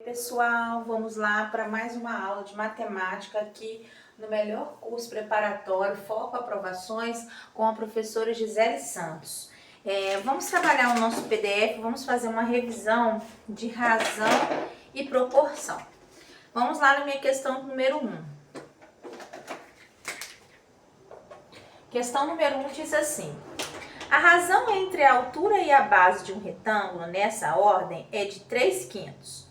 pessoal, vamos lá para mais uma aula de matemática aqui no melhor curso preparatório Foco Aprovações com a professora Gisele Santos. Vamos trabalhar o nosso PDF, vamos fazer uma revisão de razão e proporção. Vamos lá na minha questão número 1. Questão número 1 diz assim: a razão entre a altura e a base de um retângulo nessa ordem é de 3/5.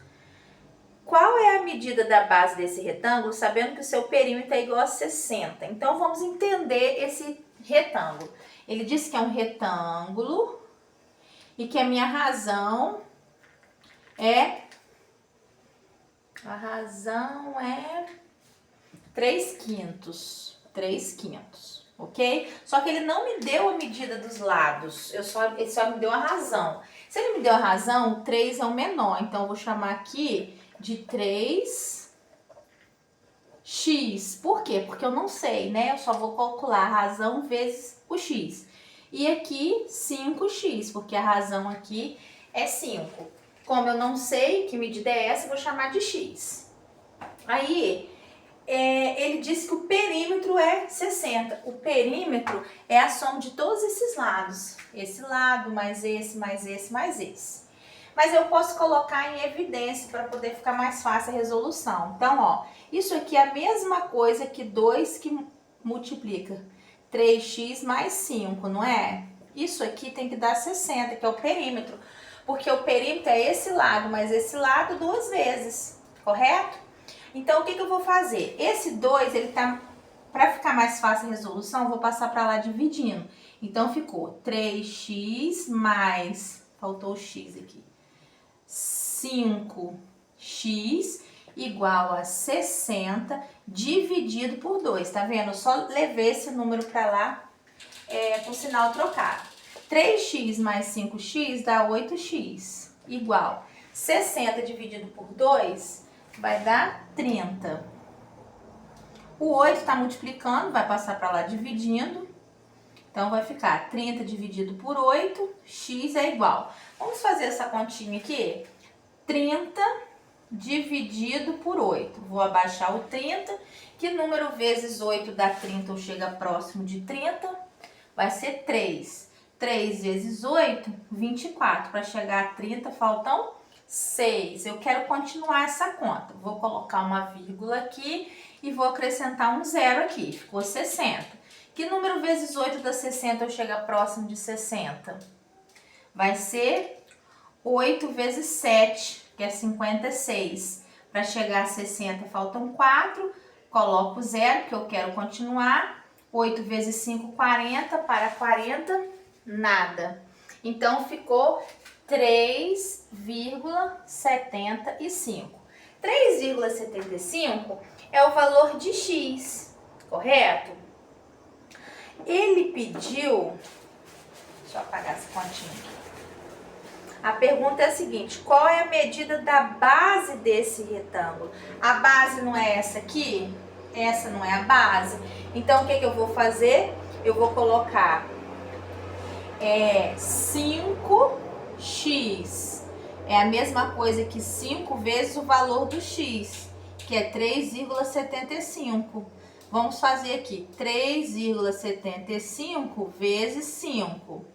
Qual é a medida da base desse retângulo, sabendo que o seu perímetro é igual a 60? Então, vamos entender esse retângulo. Ele diz que é um retângulo e que a minha razão é... A razão é 3/5. 3/5. Ok? Só que ele não me deu a medida dos lados, ele só me deu a razão. Se ele me deu a razão, o 3 é o menor, então eu vou chamar aqui de 3x. Por quê? Porque eu não sei, né? Eu só vou calcular a razão vezes o x. E aqui 5x, porque a razão aqui é 5. Como eu não sei que medida é essa, eu vou chamar de x. Aí... ele disse que o perímetro é 60. O perímetro é a soma de todos esses lados. Esse lado, mais esse, mais esse, mais esse. Mas eu posso colocar em evidência para poder ficar mais fácil a resolução. Então, ó, isso aqui é a mesma coisa que 2 que multiplica 3x mais 5, não é? Isso aqui tem que dar 60, que é o perímetro. Porque o perímetro é esse lado, mais esse lado 2 vezes, correto? Então, o que eu vou fazer? Esse 2, ele tá... Para ficar mais fácil a resolução, eu vou passar para lá dividindo. Então, ficou 3x mais... Faltou o x aqui. 5x igual a 60 dividido por 2. Tá vendo? Eu só levei esse número para lá com o sinal trocado. 3x mais 5x dá 8x. Igual 60 dividido por 2... vai dar 30. O 8 está multiplicando, vai passar para lá dividindo. Então, vai ficar 30 dividido por 8, x é igual. Vamos fazer essa continha aqui? 30 dividido por 8. Vou abaixar o 30, que número vezes 8 dá 30 ou chega próximo de 30? Vai ser 3. 3 vezes 8, 24. Para chegar a 30, faltam 6. Eu quero continuar essa conta. Vou colocar uma vírgula aqui e vou acrescentar um zero aqui. Ficou 60. Que número vezes 8 dá 60 ou chega próximo de 60? Vai ser 8 vezes 7, que é 56. Para chegar a 60 faltam 4. Coloco zero, que eu quero continuar. 8 vezes 5, 40. Para 40, nada. Então, ficou 3,75. 3,75 é o valor de x, correto? Ele pediu... Deixa eu apagar essa continha aqui. A pergunta é a seguinte: qual é a medida da base desse retângulo? A base não é essa aqui? Essa não é a base? Então, o que eu vou fazer? Eu vou colocar 5x. É a mesma coisa que 5 vezes o valor do x, que é 3,75. Vamos fazer aqui 3,75 vezes 5.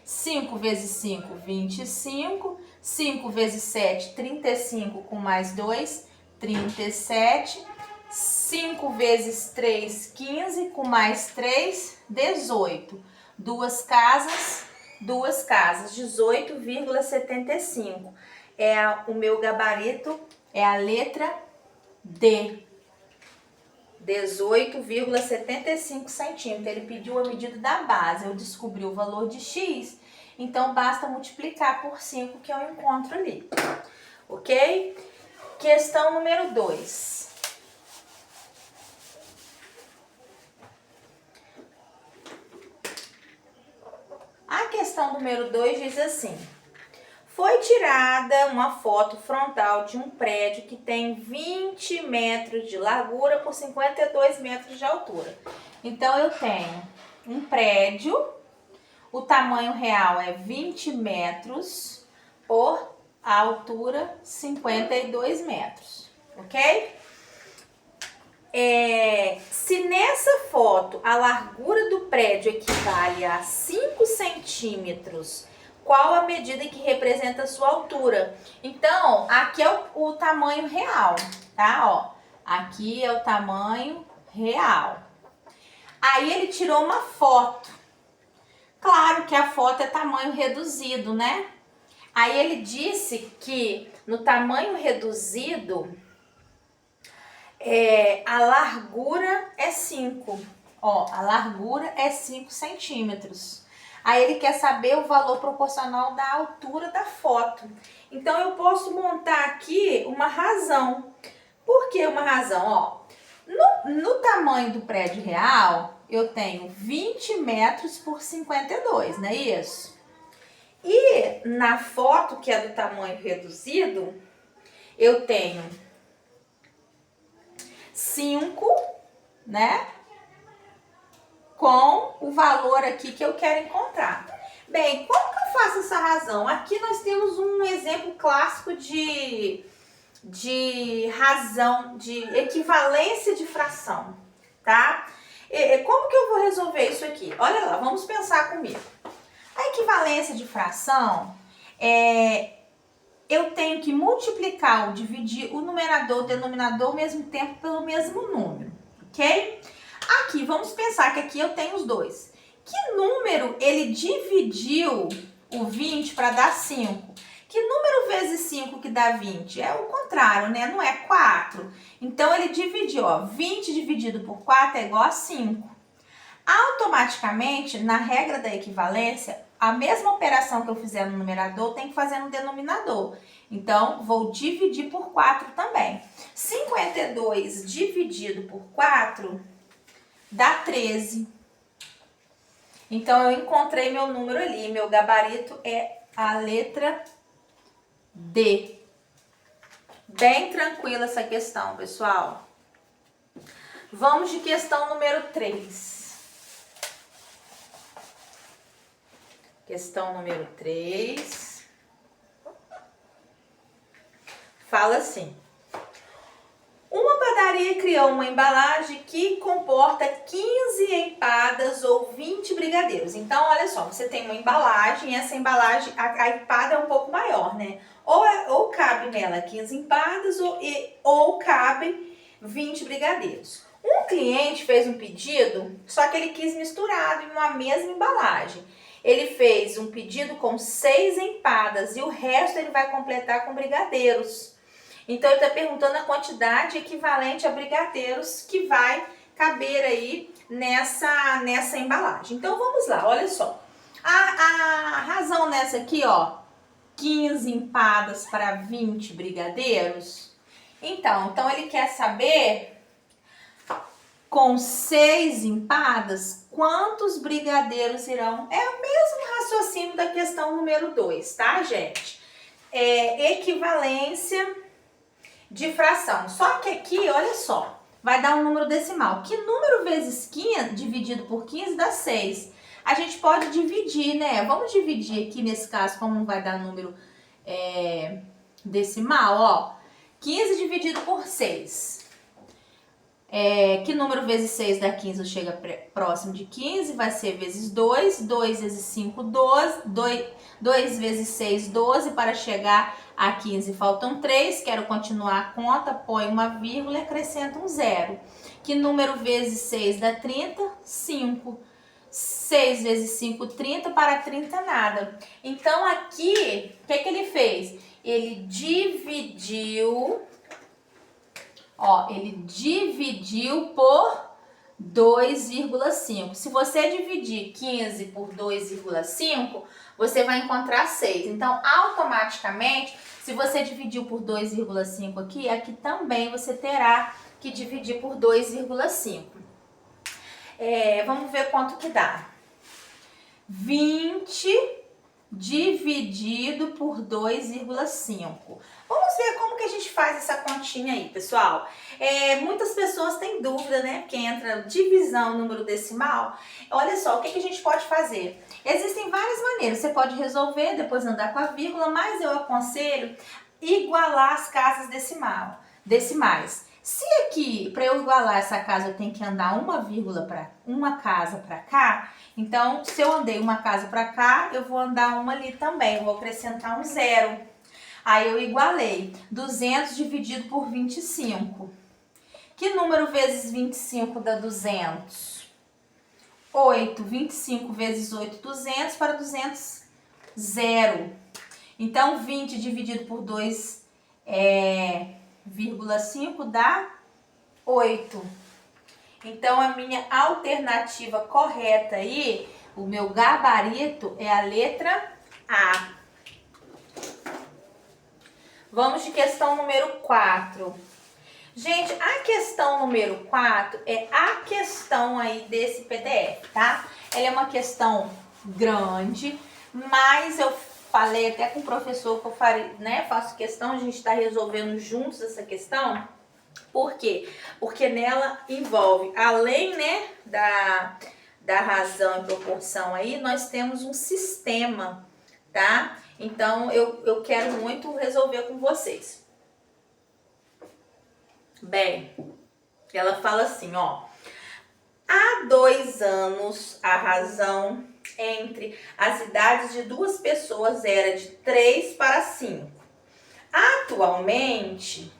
5 vezes 5, 25. 5 vezes 7, 35 com mais 2, 37. 5 vezes 3, 15 com mais 3, 18. Duas casas, 18,75. O meu gabarito é a letra D. 18,75 centímetros. Ele pediu a medida da base. Eu descobri o valor de x, então basta multiplicar por 5 que eu encontro ali. Ok? Questão número 2. A questão número 2 diz assim: foi tirada uma foto frontal de um prédio que tem 20 metros de largura por 52 metros de altura. Então, eu tenho um prédio, o tamanho real é 20 metros por a altura 52 metros, ok? Se nessa foto a largura do prédio equivale a 5 centímetros, qual a medida que representa a sua altura? Então, aqui é o tamanho real, tá? Ó, aqui é o tamanho real. Aí ele tirou uma foto. Claro que a foto é tamanho reduzido, né? Aí ele disse que no tamanho reduzido, a largura é 5. Ó, a largura é 5 centímetros. Aí ele quer saber o valor proporcional da altura da foto. Então eu posso montar aqui uma razão. Por que uma razão? Ó, no tamanho do prédio real, eu tenho 20 metros por 52, não é isso? E na foto, que é do tamanho reduzido, eu tenho 5, né? Com o valor aqui que eu quero encontrar. Bem, como que eu faço essa razão? Aqui nós temos um exemplo clássico de razão, de equivalência de fração, tá? Como que eu vou resolver isso aqui? Olha lá, vamos pensar comigo. A equivalência de fração eu tenho que multiplicar ou dividir o numerador e o denominador ao mesmo tempo pelo mesmo número, ok? Aqui, vamos pensar que aqui eu tenho os dois. Que número ele dividiu o 20 para dar 5? Que número vezes 5 que dá 20? É o contrário, né? Não é 4. Então, ele dividiu, ó, 20 dividido por 4 é igual a 5. Automaticamente, na regra da equivalência, a mesma operação que eu fizer no numerador, tem que fazer no denominador. Então, vou dividir por 4 também. 52 dividido por 4 dá 13. Então, eu encontrei meu número ali. Meu gabarito é a letra D. Bem tranquila essa questão, pessoal. Vamos de questão número 3. Questão número 3. Fala assim. Uma padaria criou uma embalagem que comporta 15 empadas ou 20 brigadeiros. Então, olha só, você tem uma embalagem, e essa embalagem, a empada é um pouco maior, né? Ou cabe nela 15 empadas ou cabe 20 brigadeiros. Um cliente fez um pedido, só que ele quis misturado em uma mesma embalagem. Ele fez um pedido com 6 empadas e o resto ele vai completar com brigadeiros. Então, ele está perguntando a quantidade equivalente a brigadeiros que vai caber aí nessa embalagem. Então, vamos lá, olha só. A razão nessa aqui, ó, 15 empadas para 20 brigadeiros. Então ele quer saber, com 6 empadas, quantos brigadeiros irão... É o mesmo raciocínio da questão número 2, tá, gente? Equivalência de fração. Só que aqui, olha só, vai dar um número decimal. Que número vezes 15 dividido por 15 dá 6. A gente pode dividir, né? Vamos dividir aqui nesse caso, como não vai dar número decimal, ó. 15 dividido por 6. Que número vezes 6 dá 15? Chega próximo de 15, vai ser vezes 2. 2 vezes 5, 12. 2 vezes 6, 12. Para chegar a 15 faltam 3. Quero continuar a conta, põe uma vírgula e acrescenta um 0. Que número vezes 6 dá 30? 5. 6 vezes 5, 30. Para 30, nada. Então, aqui, o que ele fez? Ele dividiu... Ó, ele dividiu por 2,5. Se você dividir 15 por 2,5, você vai encontrar 6. Então, automaticamente, se você dividiu por 2,5 aqui também você terá que dividir por 2,5. Vamos ver quanto que dá. 20 dividido por 2,5. Vamos ver como que a gente faz essa continha aí, pessoal. Muitas pessoas têm dúvida, né? Porque entra divisão, número decimal. Olha só, o que a gente pode fazer? Existem várias maneiras. Você pode resolver, depois andar com a vírgula, mas eu aconselho igualar as casas decimais. Se aqui, para eu igualar essa casa, eu tenho que andar uma casa para cá, então se eu andei uma casa para cá, eu vou andar uma ali também, eu vou acrescentar um zero. Aí eu igualei 200 dividido por 25. Que número vezes 25 dá 200? 8. 25 vezes 8, 200. Para 200, 0. Então, 20 dividido por 2 0,5 dá 8. Então, a minha alternativa correta aí, o meu gabarito é a letra A. Vamos de questão número 4. Gente, a questão número 4 é a questão aí desse PDF, tá? Ela é uma questão grande, mas eu falei até com o professor que eu faço questão, a gente está resolvendo juntos essa questão. Por quê? Porque nela envolve, além, né, da razão e proporção aí, nós temos um sistema, tá? Então, eu quero muito resolver com vocês. Bem, ela fala assim, ó. Há 2 anos, a razão entre as idades de 2 pessoas era de 3 para 5. Atualmente,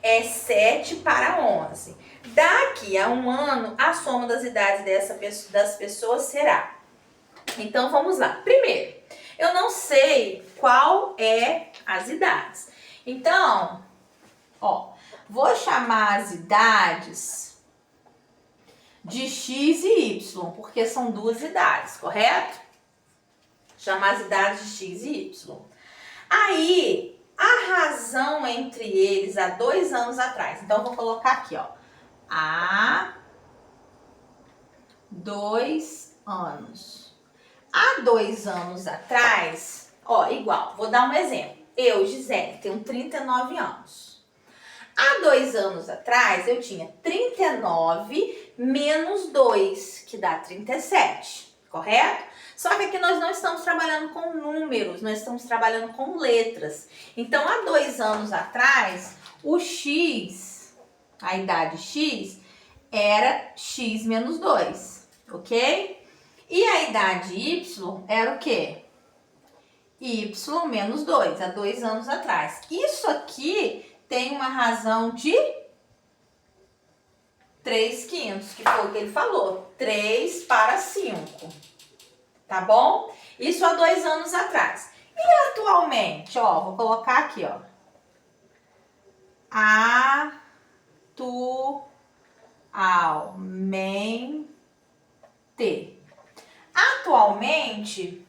é 7 para 11. Daqui a 1 ano, a soma das idades das pessoas será. Então, vamos lá. Primeiro, eu não sei qual é as idades. Então, ó, vou chamar as idades de X e Y, porque são 2 idades, correto? Chamar as idades de X e Y. Aí, a razão entre eles há 2 anos atrás. Então, vou colocar aqui, ó. Há 2 anos. Há 2 anos atrás, ó, igual. Vou dar um exemplo. Eu, Gisele, tenho 39 anos. Há 2 anos atrás, eu tinha 39 menos 2, que dá 37, correto? Só que aqui nós não estamos trabalhando com números, nós estamos trabalhando com letras. Então, há 2 anos atrás, o X, a idade X, era X menos 2, ok? E a idade Y era o quê? Y menos 2, há 2 anos atrás. Isso aqui tem uma razão de 3/5, que foi o que ele falou, 3 para 5, tá bom? Isso há 2 anos atrás. E atualmente, ó, vou colocar aqui, ó, atualmente,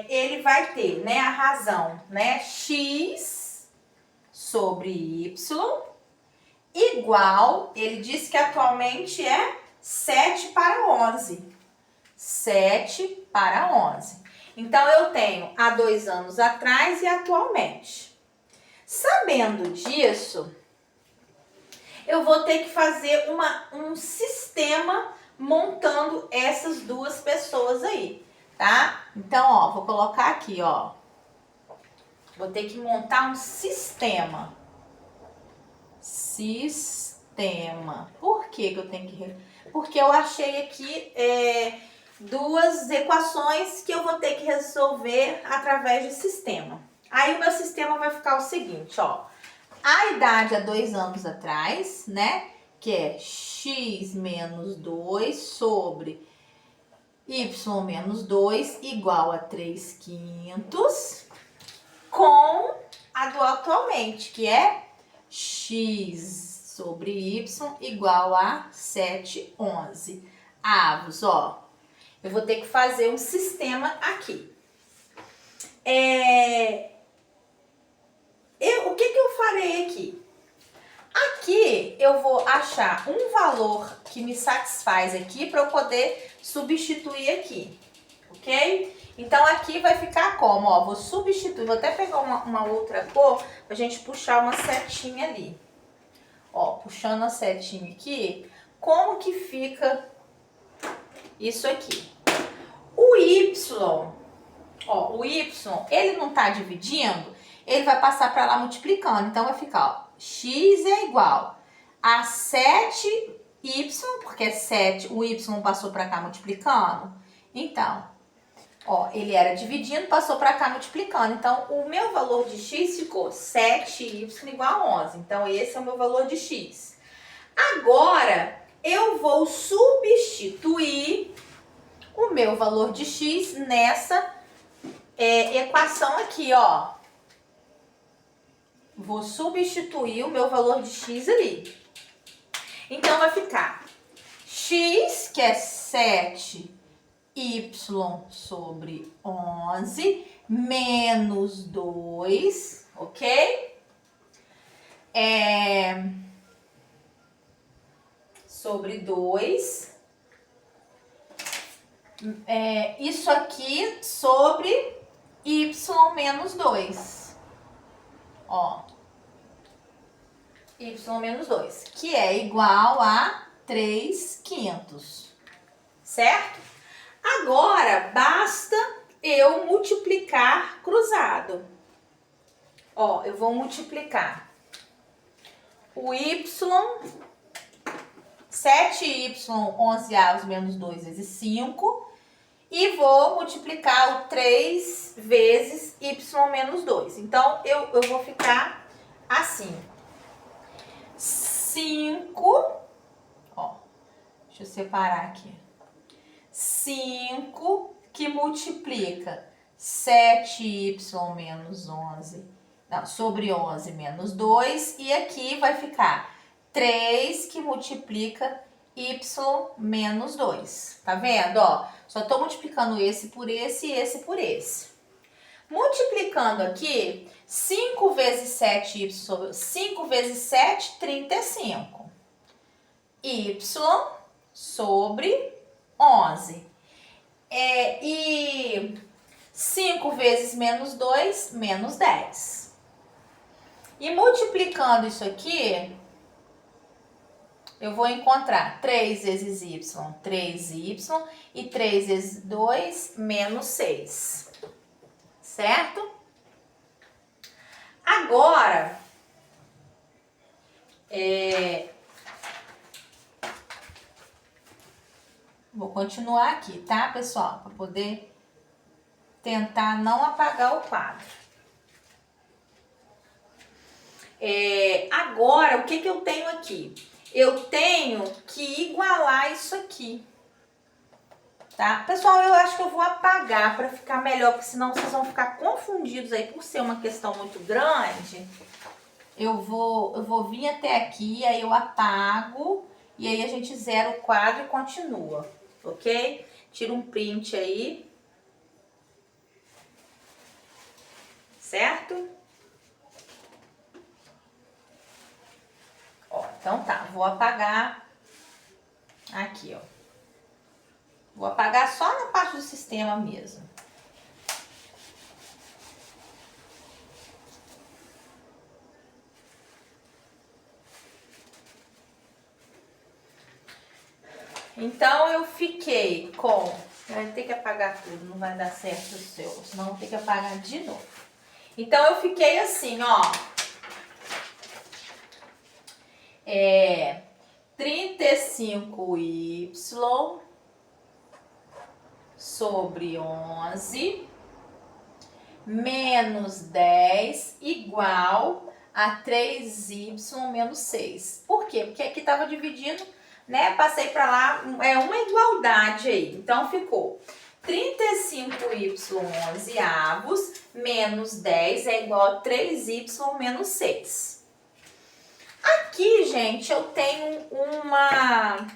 ele vai ter, né, a razão, né, X sobre Y igual, ele diz que atualmente é 7 para 11. 7 para 11. Então, eu tenho há 2 anos atrás e atualmente. Sabendo disso, eu vou ter que fazer um sistema montando essas 2 pessoas aí, tá? Então, ó, vou colocar aqui, ó. Vou ter que montar um sistema. Por que eu tenho que... Porque eu achei aqui 2 equações que eu vou ter que resolver através de sistema. Aí o meu sistema vai ficar o seguinte, ó. A idade há 2 anos atrás, né? Que é X menos 2 sobre Y menos 2 igual a 3/5 com a do atualmente, que é X sobre Y igual a 7/11 avos, ó. Eu vou ter que fazer um sistema aqui. O que eu farei aqui? Aqui eu vou achar um valor que me satisfaz aqui para eu poder substituir aqui, ok? Então, aqui vai ficar como? Ó, vou substituir, vou até pegar uma outra cor pra gente puxar uma setinha ali. Ó, puxando a setinha aqui, como que fica isso aqui? O Y, ó, o Y, ele não tá dividindo, ele vai passar pra lá multiplicando. Então, vai ficar, ó, x é igual a 7y, porque é 7, o y passou pra cá multiplicando. Então, ó, ele era dividindo, passou para cá multiplicando. Então, o meu valor de x ficou 7y igual a 11. Então, esse é o meu valor de x. Agora, eu vou substituir o meu valor de x nessa equação aqui, ó. Vou substituir o meu valor de x ali. Então, vai ficar x, que é 7y sobre 11, menos 2, ok? Sobre 2. Isso aqui sobre y menos 2. Ó. Y menos 2, que é igual a 3/5. Certo? Agora, basta eu multiplicar cruzado. Ó, eu vou multiplicar o y, 7y 11 menos 2 vezes 5, e vou multiplicar o 3 vezes y menos 2. Então, eu vou ficar assim. 5, ó, deixa eu separar aqui. 5 que multiplica 7y menos 11, não, sobre 11 menos 2, e aqui vai ficar 3 que multiplica y menos 2. Tá vendo? Ó, só tô multiplicando esse por esse e esse por esse. Multiplicando aqui, 5 vezes 7y sobre 5 vezes 7, 35. Y sobre 11. E 5 vezes menos 2, menos 10. E multiplicando isso aqui, eu vou encontrar 3 vezes y, 3y, e 3 vezes 2, menos 6. Certo? Agora, vou continuar aqui, tá, pessoal? Para poder tentar não apagar o quadro. Agora, o que eu tenho aqui? Eu tenho que igualar isso aqui. Tá? Pessoal, eu acho que eu vou apagar para ficar melhor, porque senão vocês vão ficar confundidos aí por ser uma questão muito grande. Eu vou vir até aqui, aí eu apago e aí a gente zera o quadro e continua, ok? Tira um print aí. Certo? Ó, então tá, vou apagar aqui, ó. Vou apagar só na parte do sistema mesmo. Então, eu fiquei com... Vai ter que apagar tudo, não vai dar certo o seu, senão vou ter que apagar de novo. Então, eu fiquei assim, ó. 35y sobre 11 menos 10 igual a 3y menos 6. Por quê? Porque aqui estava dividindo, né? Passei para lá, é uma igualdade aí. Então, ficou 35y 11 avos menos 10 é igual a 3y menos 6. Aqui, gente, eu tenho uma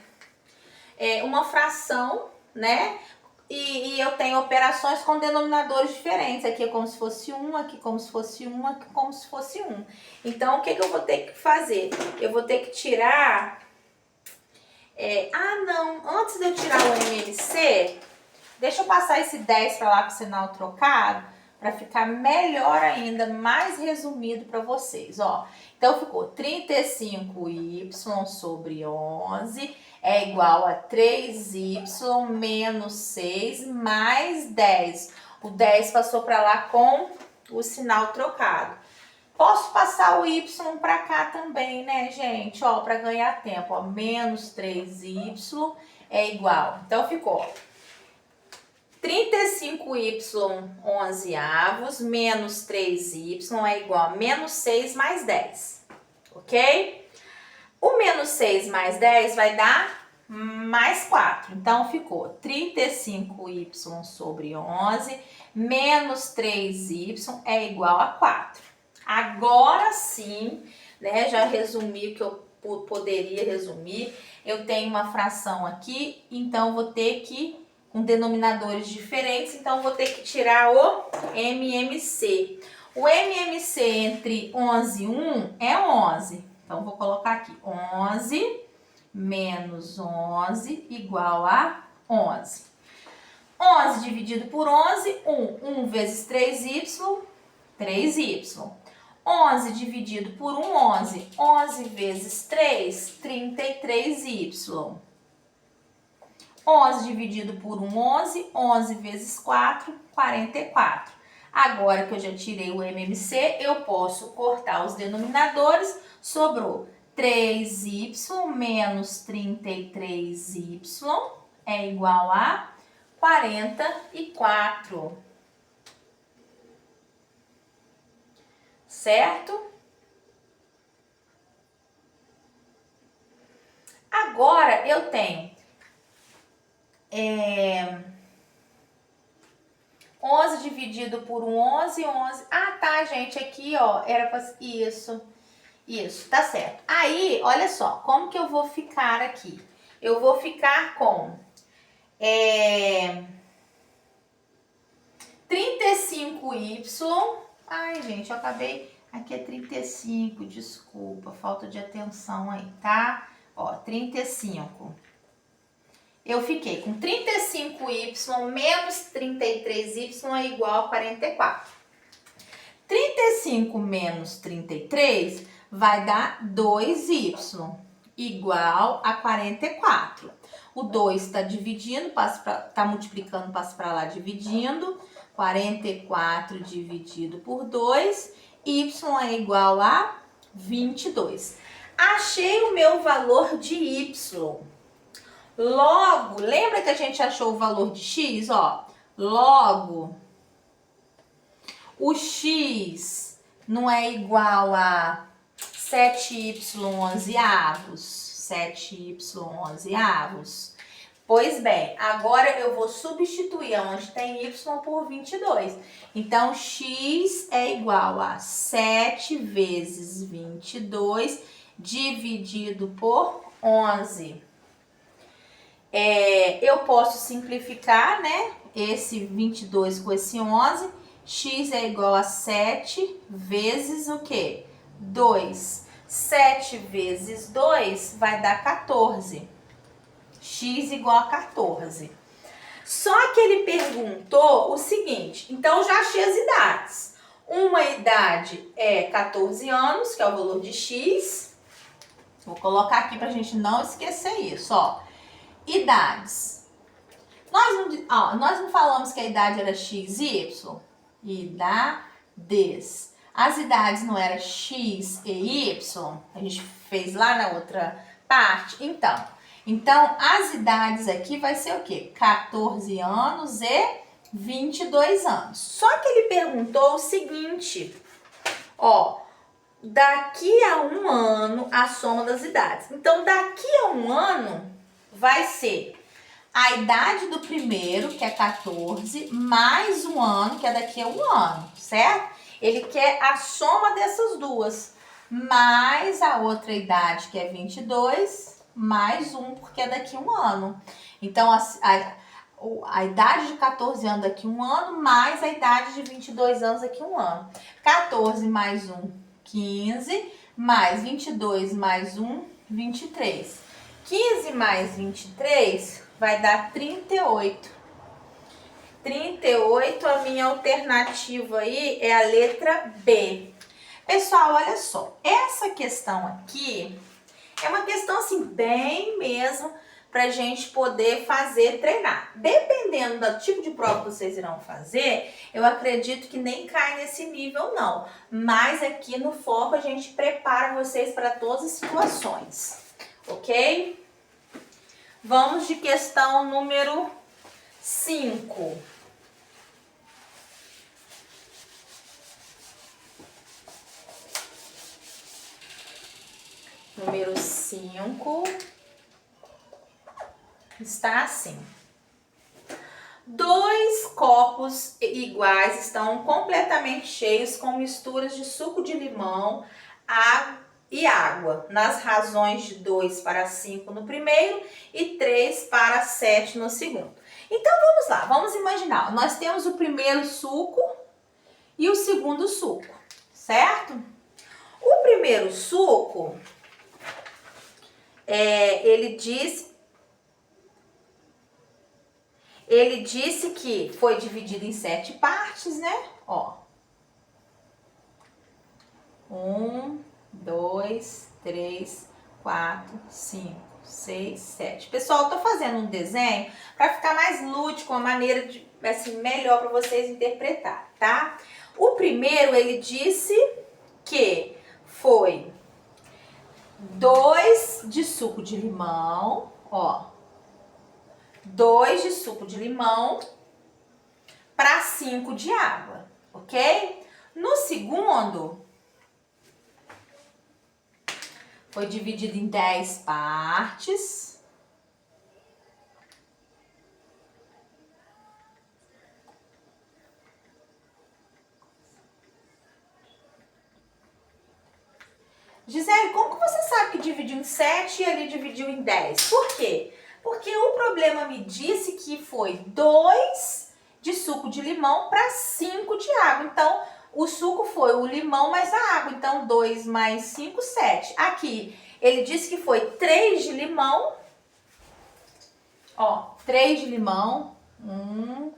fração, né? E eu tenho operações com denominadores diferentes. Aqui é como se fosse 1, aqui como se fosse 1, aqui como se fosse 1. Então, o que eu vou ter que fazer? Eu vou ter que tirar... não, antes de eu tirar o MLC, Deixa eu passar esse 10 para lá com o sinal trocado, para ficar melhor ainda, mais resumido para vocês, ó. Então, ficou 35y sobre 11 é igual a 3y menos 6 mais 10. O 10 passou para lá com o sinal trocado. Posso passar o y para cá também, né, gente? Ó, para ganhar tempo, ó, menos 3y é igual. Então, ficou 35y 11avos menos 3y é igual a menos 6 mais 10, ok? O menos 6 mais 10 vai dar mais 4. Então, ficou 35y sobre 11 menos 3y é igual a 4. Agora sim, né, já resumi o que eu poderia resumir. Eu tenho uma fração aqui, então vou ter que, com denominadores diferentes, então vou ter que tirar o MMC. O MMC entre 11 e 1 é 11. Então, vou colocar aqui 11 menos 11 igual a 11. 11 dividido por 11, 1. 1 vezes 3y, 3y. 11 dividido por 1, 11. 11 vezes 3, 33y. 11 dividido por 1, 11. 11 vezes 4, 44. Agora que eu já tirei o MMC, eu posso cortar os denominadores. Sobrou 3y menos 33y é igual a 44. Certo? Agora eu tenho 11 dividido por 1, 11, 11. Ah, tá, gente, aqui, ó, era pra... Isso, tá certo. Aí, olha só, como que eu vou ficar aqui? Eu vou ficar com 35y. Ai, gente, eu acabei... Aqui é 35, desculpa, falta de atenção aí, tá? Ó, 35. Eu fiquei com 35y menos 33y é igual a 44. 35 menos 33 vai dar 2y, igual a 44. O 2 está dividindo, tá multiplicando, passa para lá dividindo. 44 dividido por 2, y é igual a 22. Achei o meu valor de y. Logo, lembra que a gente achou o valor de x? Ó, logo, o x não é igual a 7y 11avos? 7y 11avos? Pois bem, agora eu vou substituir onde tem y por 22. Então, x é igual a 7 vezes 22 dividido por 11. Eu posso simplificar, né? Esse 22 com esse 11. X é igual a 7 vezes o quê? 2. 7 vezes 2 vai dar 14. X igual a 14. Só que ele perguntou o seguinte, então já achei as idades. Uma idade é 14 anos, que é o valor de X. Vou colocar aqui pra gente não esquecer isso, ó. Idades. Nós não falamos que a idade era X e Y? Idades. As idades não eram X e Y? A gente fez lá na outra parte? Então, as idades aqui vai ser o quê? 14 anos e 22 anos. Só que ele perguntou o seguinte, ó, daqui a um ano a soma das idades. Então, daqui a um ano vai ser a idade do primeiro, que é 14, mais um ano, que é daqui a um ano, certo? Ele quer a soma dessas duas, mais a outra idade, que é 22, mais um, porque é daqui a um ano. Então, a idade de 14 anos daqui a um ano, mais a idade de 22 anos daqui a um ano. 14 mais 1, 15, mais 22 mais 1, 23. 15 mais 23 vai dar 38. 38, a minha alternativa aí é a letra B. Pessoal, olha só, essa questão aqui é uma questão assim, bem mesmo, pra gente poder fazer, treinar. Dependendo do tipo de prova que vocês irão fazer, eu acredito que nem cai nesse nível não. Mas aqui no foco a gente prepara vocês para todas as situações, ok? Vamos de questão número 5. Número 5 está assim. 2 copos iguais estão completamente cheios com misturas de suco de limão e água, nas razões de 2 para 5 no primeiro e 3 para 7 no segundo. Então vamos lá, vamos imaginar. Nós temos o primeiro suco e o segundo suco, certo? O primeiro suco, ele disse que foi dividido em 7 partes, né? Ó. 1, 2, 3, 4, 5, 6, 7. Pessoal, eu tô fazendo um desenho para ficar mais lúdico, uma maneira de, assim, melhor para vocês interpretar, tá? O primeiro, ele disse que foi 2 de suco de limão, ó. 2 de suco de limão para 5 de água, ok? No segundo, foi dividido em 10 partes. Gisele, como que você sabe que dividiu em 7 e ali dividiu em 10? Por quê? Porque o problema me disse que foi 2 de suco de limão para 5 de água. Então, o suco foi o limão mais a água. Então, 2 mais 5, 7. Aqui, ele disse que foi 3 de limão. Ó, 3 de limão. 1,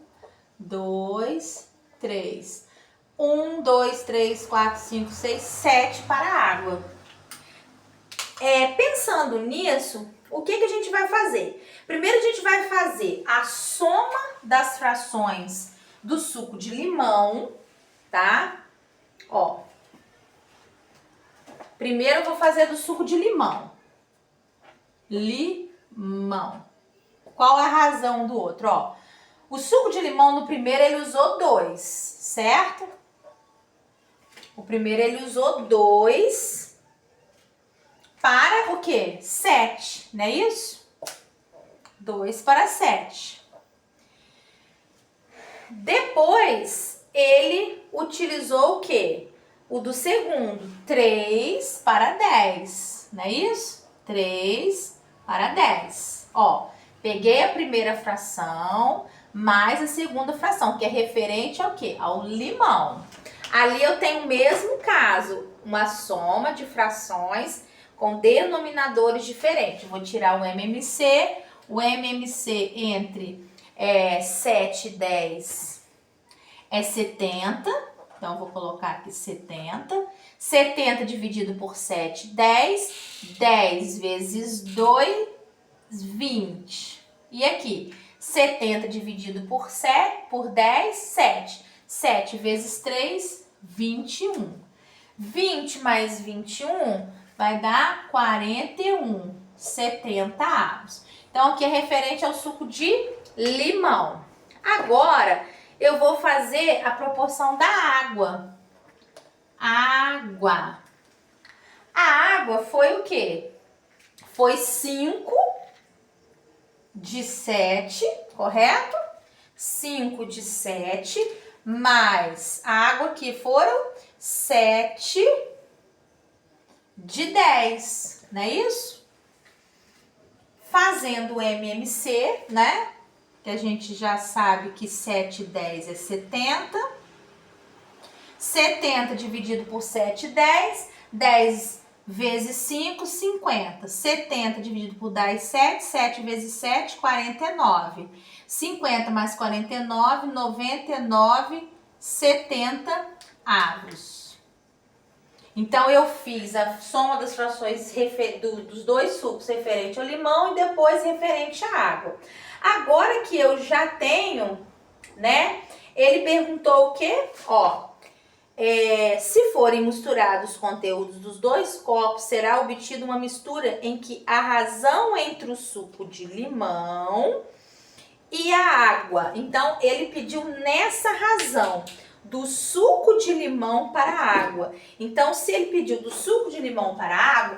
2, 3. 1, 2, 3, 4, 5, 6, 7 para a água. Pensando nisso, o que a gente vai fazer? Primeiro a gente vai fazer a soma das frações do suco de limão, tá? Ó. Primeiro eu vou fazer do suco de limão. Limão. Qual é a razão do outro? Ó, o suco de limão no primeiro ele usou 2, certo? O primeiro ele usou 2 para o quê? 7, não é isso? 2 para 7. Depois, ele utilizou o quê? O do segundo, 3 para 10, não é isso? 3 para 10. Ó, peguei a primeira fração mais a segunda fração, que é referente ao quê? Ao limão. Ali eu tenho o mesmo caso, uma soma de frações com denominadores diferentes. Vou tirar o MMC. O MMC entre 7 e 10 é 70. Então, vou colocar aqui 70. 70 dividido por 7, 10. 10 vezes 2, 20. E aqui, 70 dividido por 7, por 10, 7. 7 vezes 3, 21. 20 mais 21 vai dar 41. 70 avos. Então, aqui é referente ao suco de limão. Agora, eu vou fazer a proporção da água. Água. A água foi o quê? Foi 5 de 7, correto? 5 de 7, mais a água que foram 7 de 10, não é isso? Fazendo o MMC, né? Que a gente já sabe que 7 e 10 é 70. 70 dividido por 7, 10. 10 vezes 5, 50. 70 dividido por 10, 7. 7 vezes 7, 49. 50 mais 49, 99, 70 avos. Então, eu fiz a soma das frações dos dois sucos referente ao limão e depois referente à água. Agora que eu já tenho, né? Ele perguntou o quê? Ó, se forem misturados os conteúdos dos dois copos, será obtida uma mistura em que a razão entre o suco de limão e a água. Então, ele pediu nessa razão, do suco de limão para a água. Então, se ele pediu do suco de limão para a água,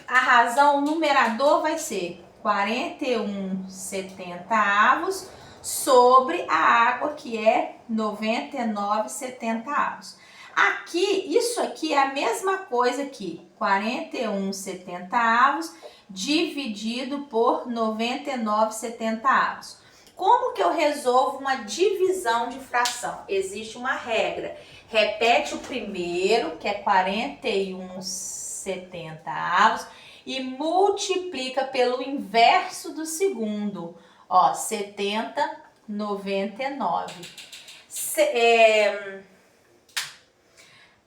a razão, o numerador vai ser 41,70 avos sobre a água, que é 99,70 avos. Aqui, isso aqui é a mesma coisa aqui, 41,70 avos dividido por 99,70 avos. Como que eu resolvo uma divisão de fração? Existe uma regra. Repete o primeiro, que é 41,70 avos, e multiplica pelo inverso do segundo. Ó, 70, 99.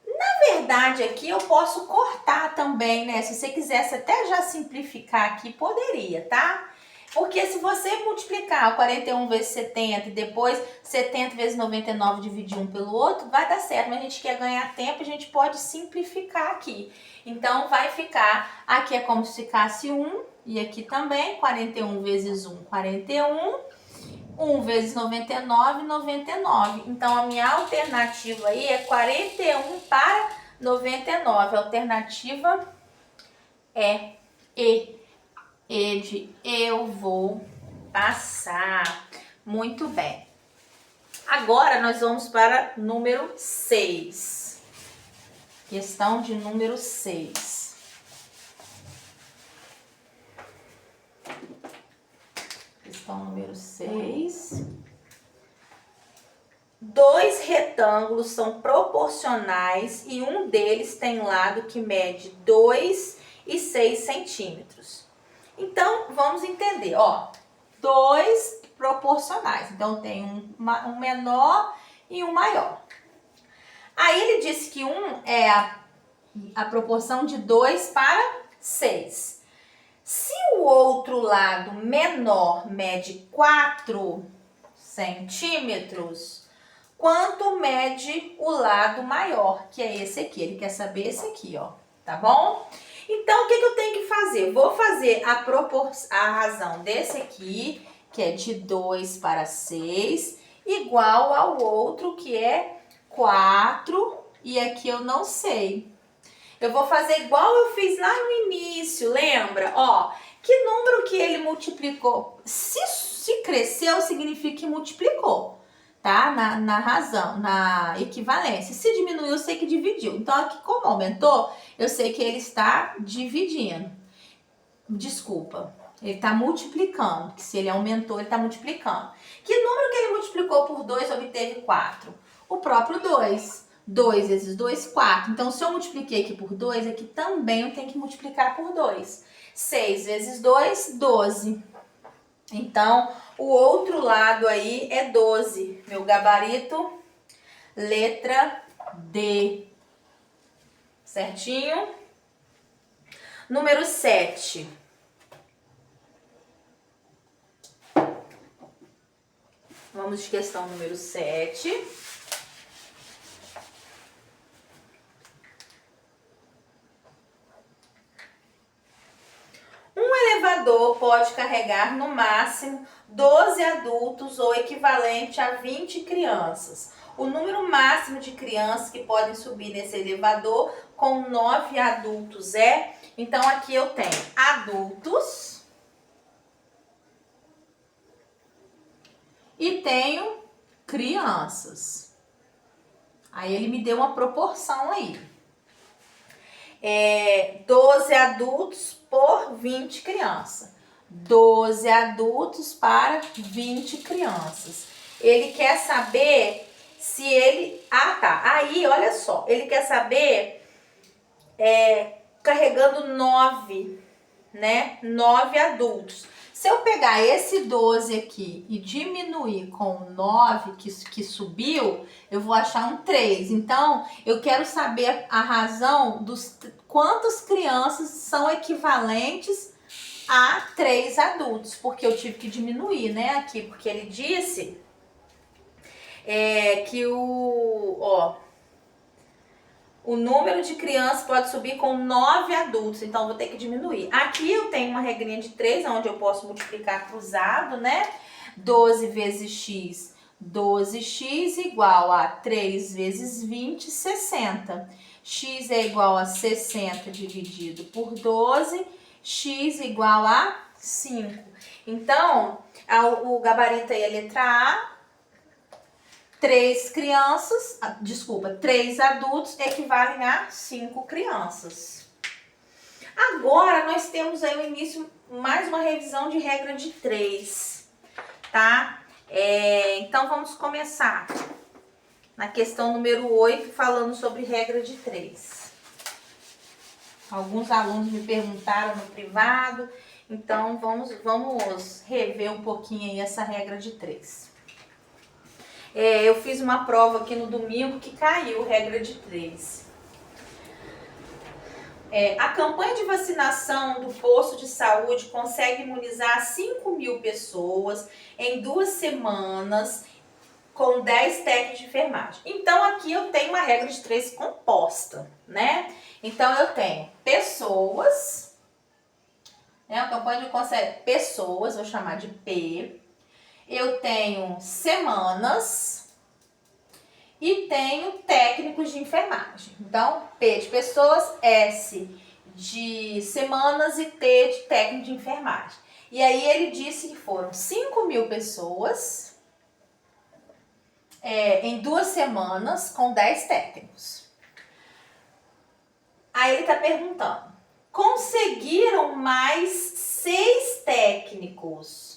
Na verdade, aqui eu posso cortar também, né? Se você quisesse até já simplificar aqui, poderia, tá? Porque se você multiplicar 41 vezes 70 e depois 70 vezes 99 dividir um pelo outro, vai dar certo. Mas a gente quer ganhar tempo, a gente pode simplificar aqui. Então, vai ficar, aqui é como se ficasse 1 e aqui também, 41 vezes 1, 41. 1 vezes 99, 99. Então, a minha alternativa aí é 41 para 99. A alternativa é E. E de eu vou passar. Muito bem. Agora, nós vamos para número 6. Questão de número 6. Questão número 6. Dois retângulos são proporcionais e um deles tem lado que mede 2 e 6 centímetros. Então, vamos entender, ó, dois proporcionais. Então, tem um menor e um maior. Aí, ele disse que um é a proporção de 2 para 6. Se o outro lado menor mede 4 centímetros, quanto mede o lado maior, que é esse aqui? Ele quer saber esse aqui, ó, tá bom? Então, o que eu tenho que fazer? Vou fazer a razão desse aqui, que é de 2 para 6, igual ao outro, que é 4, e aqui eu não sei. Eu vou fazer igual eu fiz lá no início, lembra? Ó, que número que ele multiplicou? Se cresceu, significa que multiplicou, tá? Na razão, na equivalência. Se diminuiu, eu sei que dividiu. Então, aqui como aumentou, eu sei que ele está dividindo. Desculpa, ele está multiplicando. Que se ele aumentou, ele está multiplicando. Que número que ele multiplicou por 2 obteve 4? O próprio 2. 2 vezes 2, 4. Então, se eu multipliquei aqui por 2, aqui também eu tenho que multiplicar por 2. 6 vezes 2, 12. Então, o outro lado aí é 12. Meu gabarito, letra D. Certinho? Número 7. Vamos de questão número 7. Um elevador pode carregar no máximo 12 adultos ou equivalente a 20 crianças. O número máximo de crianças que podem subir nesse elevador com 9 adultos é... Então, aqui eu tenho adultos e tenho crianças. Aí, ele me deu uma proporção aí. 12 adultos por 20 crianças. 12 adultos para 20 crianças. Ele quer saber se ele... Ah, tá. Aí, olha só. Ele quer saber carregando 9, né? 9 adultos. Se eu pegar esse 12 aqui e diminuir com 9 que subiu, eu vou achar um 3. Então, eu quero saber a razão dos quantas crianças são equivalentes a 3 adultos, porque eu tive que diminuir, né, aqui, porque ele disse que o número de crianças pode subir com 9 adultos, então eu vou ter que diminuir. Aqui eu tenho uma regrinha de 3, onde eu posso multiplicar cruzado, né? 12 vezes x, 12x igual a 3 vezes 20, 60. X é igual a 60 dividido por 12, x igual a 5. Então, o gabarito aí é letra A. 3 adultos equivalem a 5 crianças. Agora, nós temos aí o início, mais uma revisão de regra de 3, tá? Então, vamos começar na questão número 8, falando sobre regra de 3. Alguns alunos me perguntaram no privado, então vamos rever um pouquinho aí essa regra de 3. Eu fiz uma prova aqui no domingo que caiu, regra de 3. A campanha de vacinação do posto de saúde consegue imunizar 5.000 pessoas em 2 semanas com 10 técnicos de enfermagem. Então, aqui eu tenho uma regra de 3 composta, né? Então, eu tenho pessoas, né? A campanha de consegue pessoas, vou chamar de P. Eu tenho semanas e tenho técnicos de enfermagem. Então, P de pessoas, S de semanas e T de técnico de enfermagem. E aí ele disse que foram 5.000 pessoas em 2 semanas com 10 técnicos. Aí ele está perguntando, conseguiram mais 6 técnicos?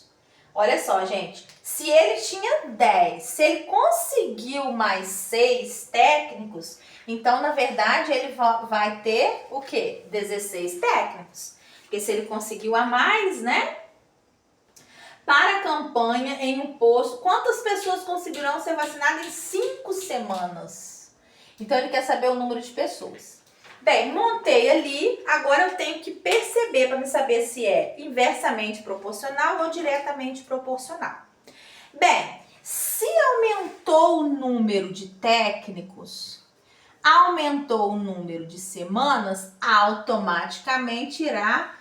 Olha só, gente, se ele tinha 10, se ele conseguiu mais 6 técnicos, então, na verdade, ele vai ter o quê? 16 técnicos. Porque se ele conseguiu a mais, né? Para a campanha em um posto, quantas pessoas conseguirão ser vacinadas em 5 semanas? Então, ele quer saber o número de pessoas. Bem, montei ali, agora eu tenho que perceber para me saber se é inversamente proporcional ou diretamente proporcional. Bem, se aumentou o número de técnicos, aumentou o número de semanas, automaticamente irá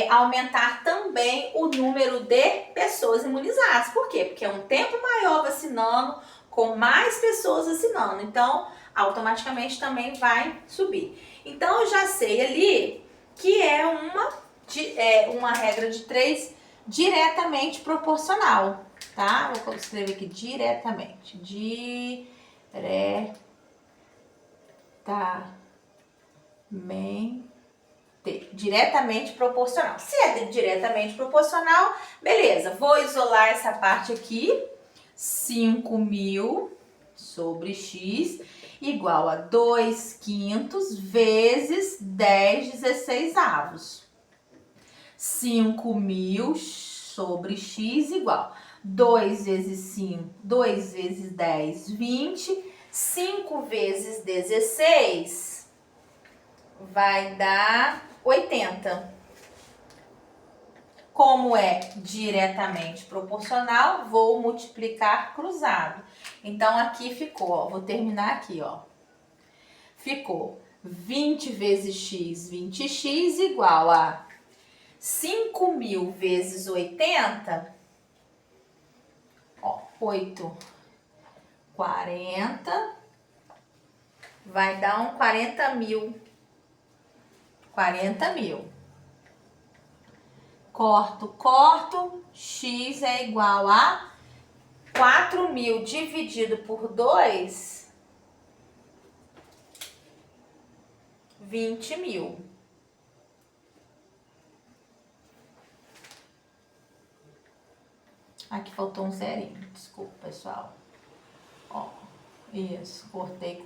aumentar também o número de pessoas imunizadas. Por quê? Porque é um tempo maior vacinando, com mais pessoas vacinando. Então, automaticamente também vai subir. Então, eu já sei ali que é uma regra de 3 diretamente proporcional, tá? Vou escrever aqui diretamente. Diretamente proporcional. Se é diretamente proporcional, beleza. Vou isolar essa parte aqui. 5.000 sobre x igual a 2/5 vezes 10/16. 5.000 sobre x igual 2 vezes 5, 2 vezes 10, 20. 5 vezes 16 vai dar 80. Como é diretamente proporcional, vou multiplicar cruzado. Então, aqui ficou, ó, vou terminar aqui, ó. Ficou 20 vezes x, 20x igual a 5.000 vezes 80, ó, 8, 40, vai dar um 40.000. 40.000. Corto, x é igual a 4.000 dividido por 2, 20.000. Aqui faltou um zerinho, desculpa, pessoal. Ó, isso, cortei,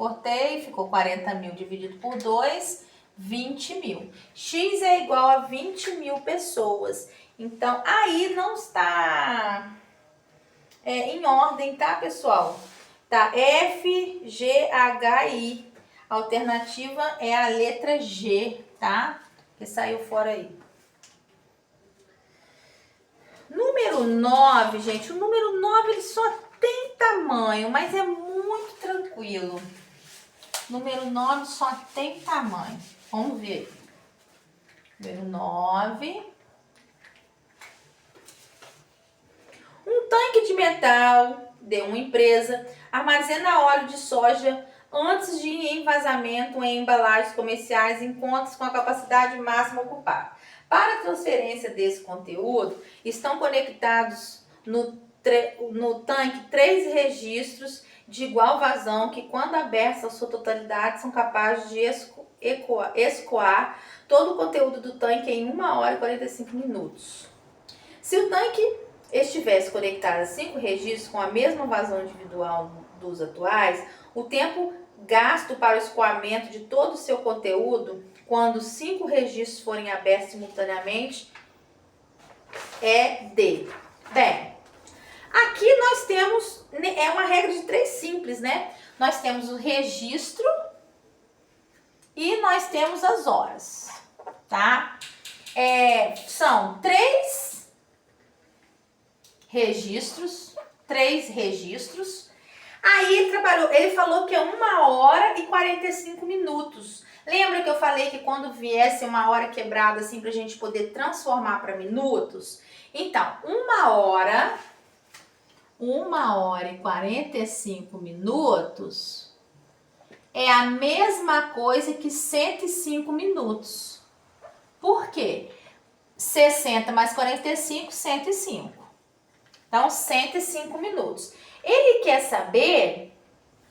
ficou 40.000 dividido por 2, 20 mil. X é igual a 20 mil pessoas. Então, aí não está em ordem, tá, pessoal? Tá, F, G, H, I. A alternativa é a letra G, tá? Que saiu fora aí. Número 9, gente. O número 9 ele só tem tamanho, mas é muito tranquilo. Número 9 só tem tamanho. Vamos ver. Número 9. Um tanque de metal de uma empresa armazena óleo de soja antes de ir em vazamento em embalagens comerciais em contas com a capacidade máxima ocupada. Para a transferência desse conteúdo, estão conectados no tanque 3 registros de igual vazão que, quando abertos à sua totalidade, são capazes de escoar todo o conteúdo do tanque em 1 hora e 45 minutos. Se o tanque estivesse conectado a 5 registros com a mesma vazão individual dos atuais, o tempo gasto para o escoamento de todo o seu conteúdo, quando 5 registros forem abertos simultaneamente, é de... Bem, aqui nós temos, é uma regra de 3 simples, né? Nós temos o registro e nós temos as horas, tá? São 3 registros, Aí ele falou que é 1 hora e 45 minutos. Lembra que eu falei que quando viesse 1 hora quebrada, assim, pra gente poder transformar para minutos? Então, 1 hora e 45 minutos é a mesma coisa que 105 minutos. Por quê? 60 mais 45, 105. Então, 105 minutos. Ele quer saber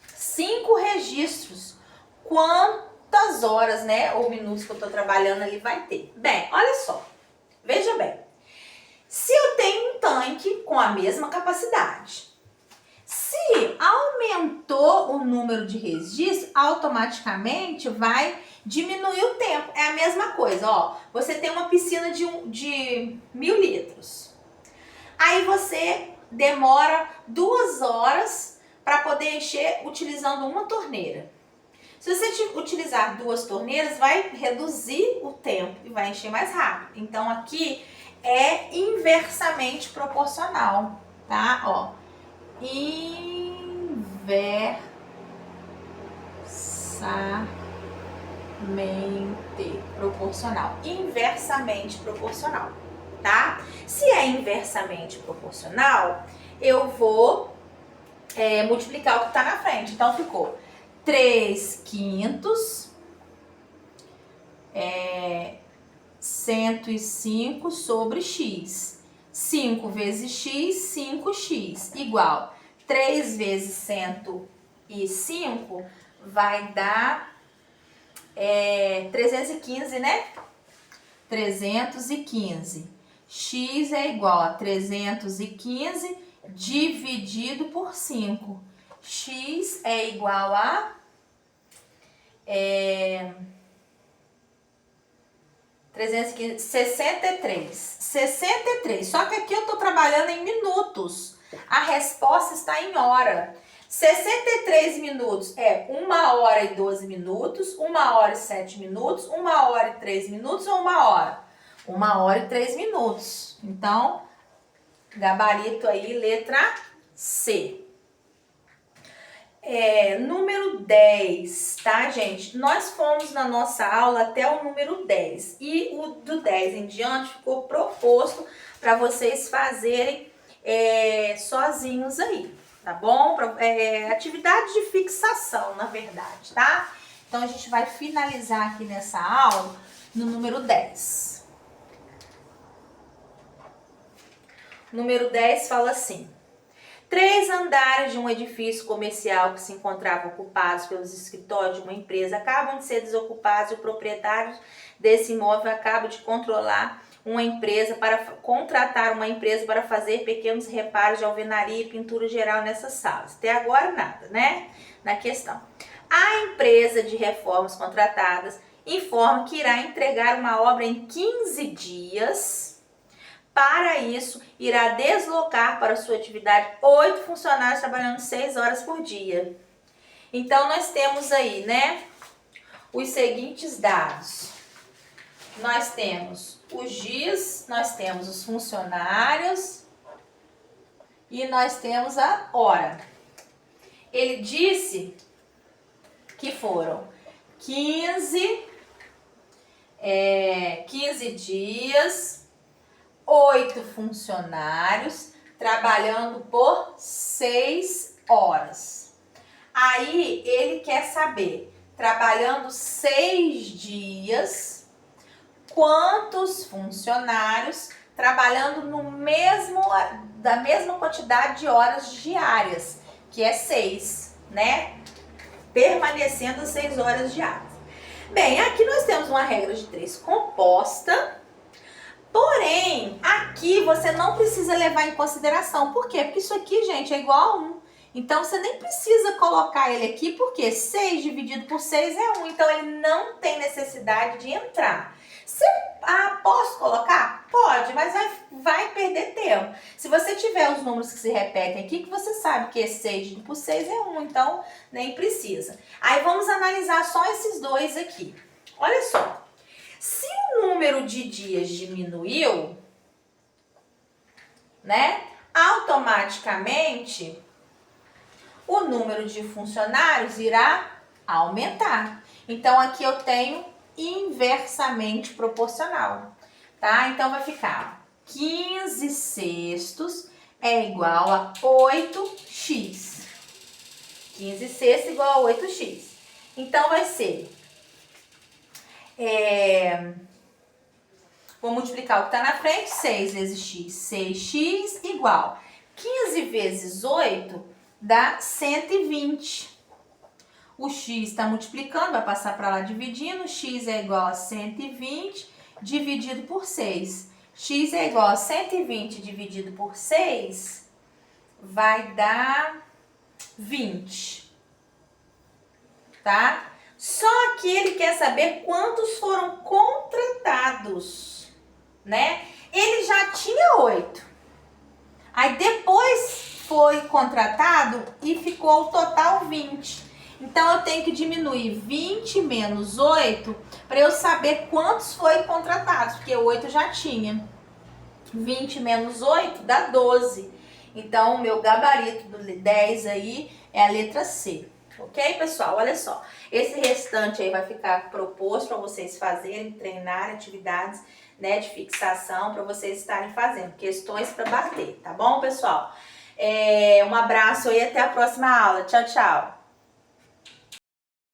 5 registros. Quantas horas, né, ou minutos que eu estou trabalhando ali vai ter. Bem, olha só. Veja bem. Se eu tenho um tanque com a mesma capacidade, se aumentou o número de registros, automaticamente vai diminuir o tempo. É a mesma coisa, ó. Você tem uma piscina de 1.000 litros. Aí você demora 2 horas para poder encher utilizando uma torneira. Se você utilizar 2 torneiras, vai reduzir o tempo e vai encher mais rápido. Então, aqui é inversamente proporcional, tá? Ó, inversamente proporcional. Inversamente proporcional, tá? Se é inversamente proporcional, eu vou multiplicar o que está na frente. Então, ficou 3/5 105 sobre x. 5 vezes x, 5x, igual 3 vezes 105 vai dar 315, né? 315. X é igual a 315 dividido por 5. X é igual a 315, 63. Só que aqui eu estou trabalhando em minutos. A resposta está em hora. 63 minutos é 1 hora e 12 minutos, 1 hora e 7 minutos, 1 hora e 3 minutos ou 1 hora? 1 hora e 3 minutos. Então, gabarito aí, letra C. Número 10, tá, gente? Nós fomos na nossa aula até o número 10. E o do 10 em diante ficou proposto para vocês fazerem sozinhos aí, tá bom? Atividade de fixação, na verdade, tá? Então, a gente vai finalizar aqui nessa aula no número 10. Número 10 fala assim: 3 andares de um edifício comercial que se encontravam ocupados pelos escritórios de uma empresa acabam de ser desocupados e o proprietário desse imóvel acaba de contratar uma empresa para fazer pequenos reparos de alvenaria e pintura geral nessas salas. Até agora nada, né? Na questão. A empresa de reformas contratadas informa que irá entregar uma obra em 15 dias. Para isso, irá deslocar para sua atividade 8 funcionários trabalhando 6 horas por dia. Então, nós temos aí, né, os seguintes dados. Nós temos os dias, nós temos os funcionários e nós temos a hora. Ele disse que foram 15 dias, 8 funcionários, trabalhando por 6 horas. Aí, ele quer saber, trabalhando 6 dias, quantos funcionários trabalhando da mesma quantidade de horas diárias, que é 6, né? Permanecendo 6 horas diárias. Bem, aqui nós temos uma regra de 3 composta, porém, aqui você não precisa levar em consideração. Por quê? Porque isso aqui, gente, é igual a 1. Então, você nem precisa colocar ele aqui, porque 6 dividido por 6 é 1. Então, ele não tem necessidade de entrar. Posso colocar? Pode, mas vai perder tempo. Se você tiver os números que se repetem aqui, que você sabe que 6 dividido por 6 é 1, então nem precisa. Aí vamos analisar só esses dois aqui. Olha só, se o número de dias diminuiu, né, automaticamente o número de funcionários irá aumentar. Então, aqui eu tenho inversamente proporcional, tá? Então, vai ficar 15 sextos é igual a 8x. 15 sextos igual a 8x. Então, vai ser... vou multiplicar o que está na frente, 6 vezes x, 6x igual 15 vezes 8 dá 120. O x está multiplicando, vai passar para lá dividindo, x é igual a 120 dividido por 6. X é igual a 120 dividido por 6, vai dar 20, tá? Só que ele quer saber quantos foram contratados, né? Ele já tinha 8. Aí depois foi contratado e ficou o total 20. Então, eu tenho que diminuir 20 menos 8 para eu saber quantos foram contratados, porque 8 já tinha. 20 menos 8 dá 12. Então, o meu gabarito do 10 aí é a letra C. Ok, pessoal? Olha só. Esse restante aí vai ficar proposto para vocês fazerem, treinarem atividades, né, de fixação, para vocês estarem fazendo. Questões para bater, tá bom, pessoal? Um abraço e até a próxima aula. Tchau, tchau.